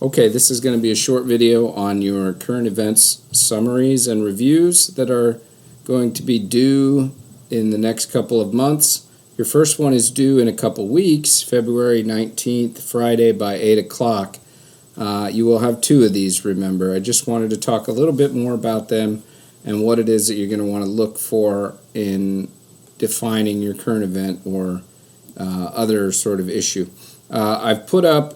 Okay, this is going to be a short video on your current events summaries and reviews that are going to be due in the next couple of months. Your first one is due in a couple weeks, February 19th, Friday by 8 o'clock. You will have two of these, remember. I just wanted to talk a little bit more about them and what it is that you're going to want to look for in defining your current event or other sort of issue. I've put up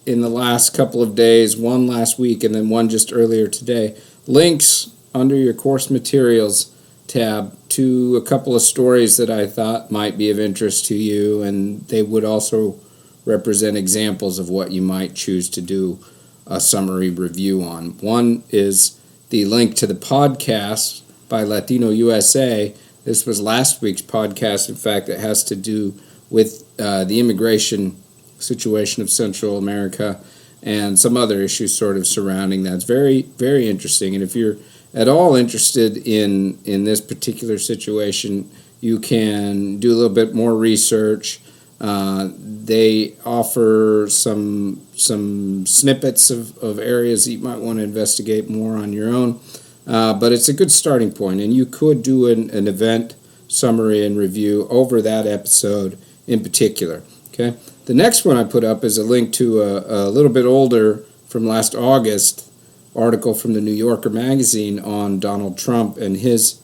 in the last couple of days, one last week and then one just earlier today, links under your course materials tab to a couple of stories that I thought might be of interest to you, and they would also represent examples of what you might choose to do a summary review on. One is the link to the podcast by Latino USA. This was last week's podcast. In fact, it has to do with the immigration situation of Central America and some other issues sort of surrounding that. It's very, very interesting. And if you're at all interested in this particular situation, you can do a little bit more research. They offer some snippets of areas that you might want to investigate more on your own. But it's a good starting point, and you could do an event summary and review over that episode in particular. Okay. The next one I put up is a link to a little bit older, from last August, article from the New Yorker magazine on Donald Trump and his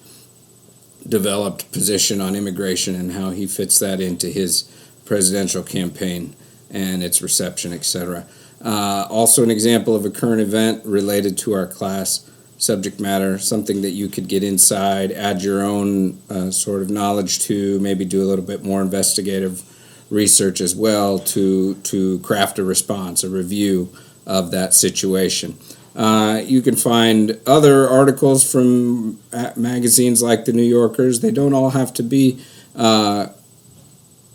developed position on immigration and how he fits that into his presidential campaign and its reception, etc. Also an example of a current event related to our class subject matter, something that you could get inside, add your own sort of knowledge to, maybe do a little bit more investigative research as well to craft a response, a review of that situation. You can find other articles from magazines like the New Yorkers. They don't all have to be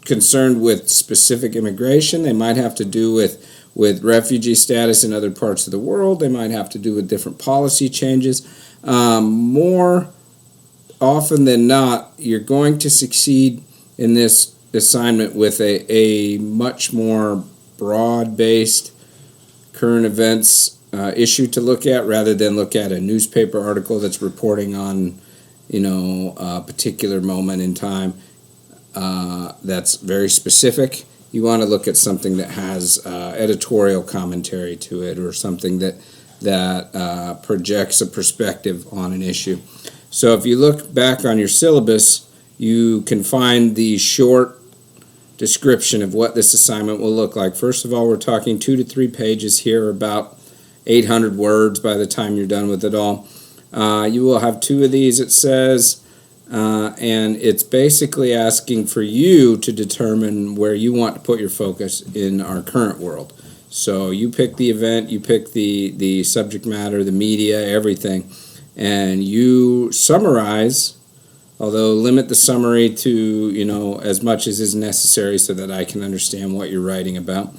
concerned with specific immigration. They might have to do with refugee status in other parts of the world. They might have to do with different policy changes. More often than not, you're going to succeed in this assignment with a much more broad-based current events issue to look at, rather than look at a newspaper article that's reporting on, a particular moment in time that's very specific. You want to look at something that has editorial commentary to it, or something that projects a perspective on an issue. So if you look back on your syllabus, you can find the short description of what this assignment will look like. First of all, we're talking 2 to 3 pages here, about 800 words by the time you're done with it all. You will have 2 of these, it says, and it's basically asking for you to determine where you want to put your focus in our current world. So you pick the event, you pick the subject matter, the media, everything, and you summarize, although limit the summary to, as much as is necessary so that I can understand what you're writing about.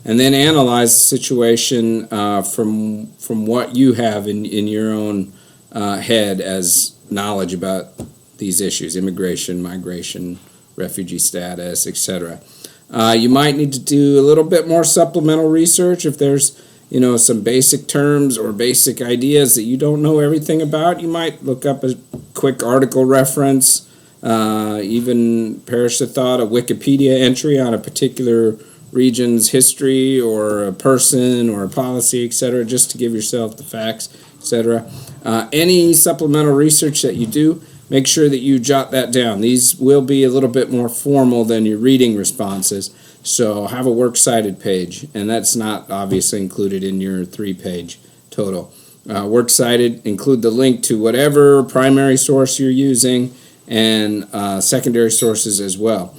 And then analyze the situation from what you have in your own head as knowledge about these issues: immigration, migration, refugee status, etc. You might need to do a little bit more supplemental research if there's some basic terms or basic ideas that you don't know everything about. You might look up a quick article reference, even perish the thought, a Wikipedia entry on a particular region's history or a person or a policy, etc., just to give yourself the facts, etc. Any supplemental research that you do, make sure that you jot that down. These will be a little bit more formal than your reading responses, so have a works cited page, and that's not obviously included in your 3-page total. Works cited, include the link to whatever primary source you're using, and secondary sources as well.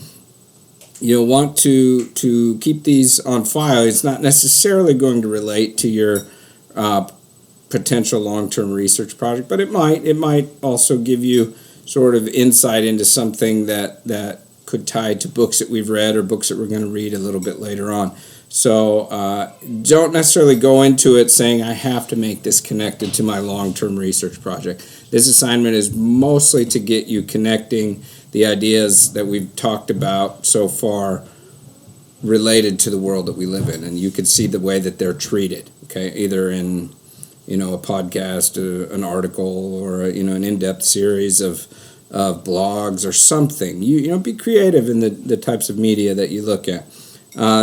You'll want to keep these on file. It's not necessarily going to relate to your potential long-term research project, but it might also give you sort of insight into something that could tie to books that we've read or books that we're going to read a little bit later on. So don't necessarily go into it saying, I have to make this connected to my long-term research project. This assignment is mostly to get you connecting the ideas that we've talked about so far related to the world that we live in, and you can see the way that they're treated. Okay, either in a podcast, an article, or an in-depth series of blogs or something. Be creative in the types of media that you look at.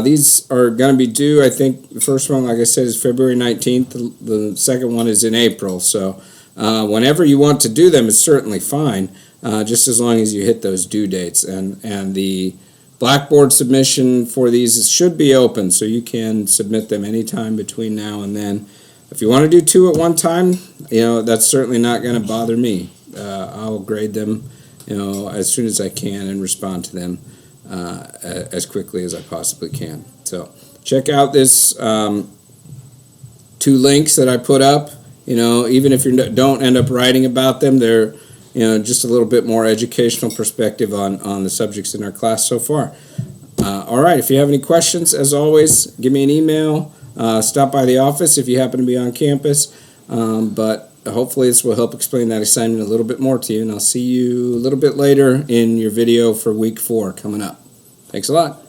These are going to be due, I think, the first one, like I said, is February 19th. The second one is in April. So whenever you want to do them is certainly fine, just as long as you hit those due dates. And the Blackboard submission for these should be open, so you can submit them anytime between now and then. If you want to do 2 at one time, that's certainly not going to bother me. I'll grade them, as soon as I can and respond to them as quickly as I possibly can. So check out this 2 links that I put up. Even if you don't end up writing about them, they're just a little bit more educational perspective on the subjects in our class so far. All right, if you have any questions, as always, give me an email. Stop by the office if you happen to be on campus. But hopefully this will help explain that assignment a little bit more to you, and I'll see you a little bit later in your video for week 4 coming up. Thanks a lot.